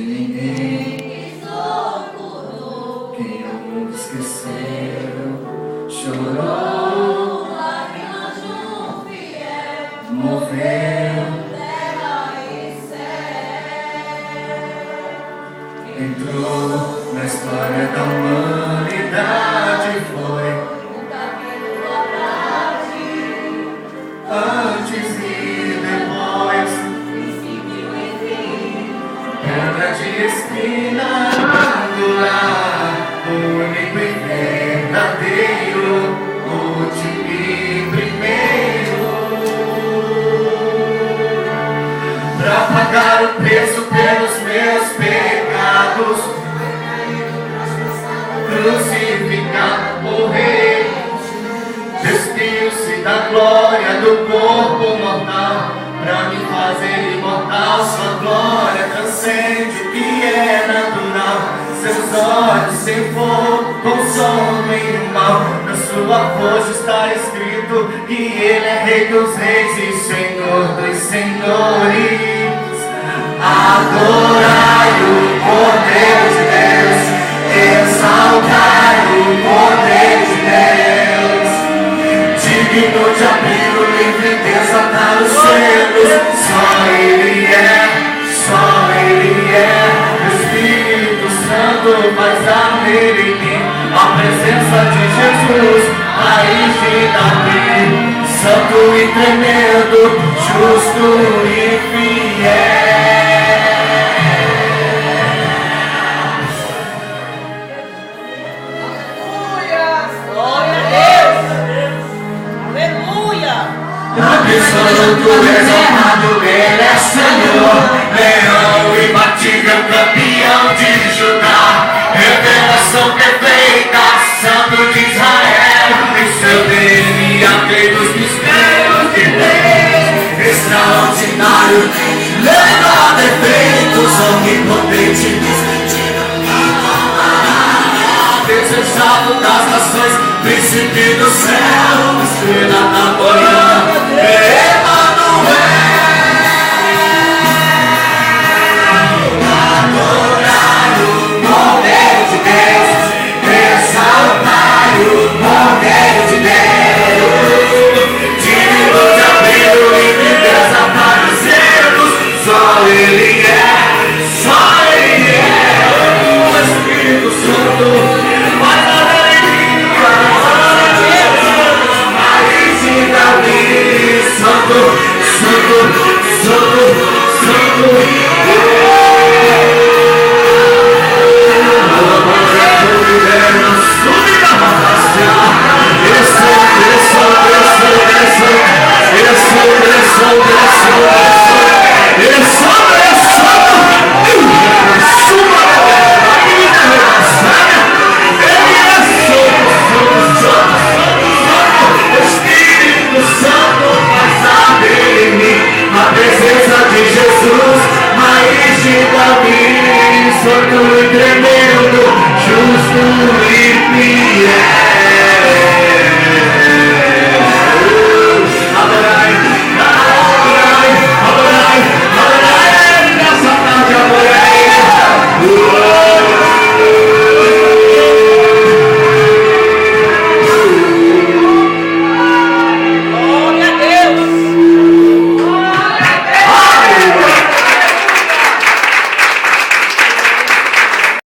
ninguém quem ao mundo esqueceu, chorou, lágrimas de um fiel, moveu terra e céu, entrou na história da humanidade, foi um capítulo à parte, antes e depois, princípio e fim, pedra de esquina angular, único e verdadeiro, último e primeiro, pra pagar o preço pelos meus pecados, crucificado, morrer, despiu-se da glória do corpo mortal, pra me fazer imortal. Sua glória transcende o que é natural, seus olhos sem fogo consomem o mal. Na sua força está escrito que ele é rei dos reis e senhor dos senhores. Adorai o Cordeiro de Deus, exaltai o Cordeiro de Deus, digno de abrir o livro e desatar os selos. Só Ele é, o Espírito Santo faz arder em mim a presença de Jesus, raiz de Davi, santo e tremendo, justo e fiel. Absoluto, exaltado, ele é Senhor, leão e batível, campeão de Judá, revelação perfeita, santo de Israel, em seu DNA rei dos mistérios de Deus, extraordinário, leva defeitos, onipotente, desejado das nações, príncipe do céu,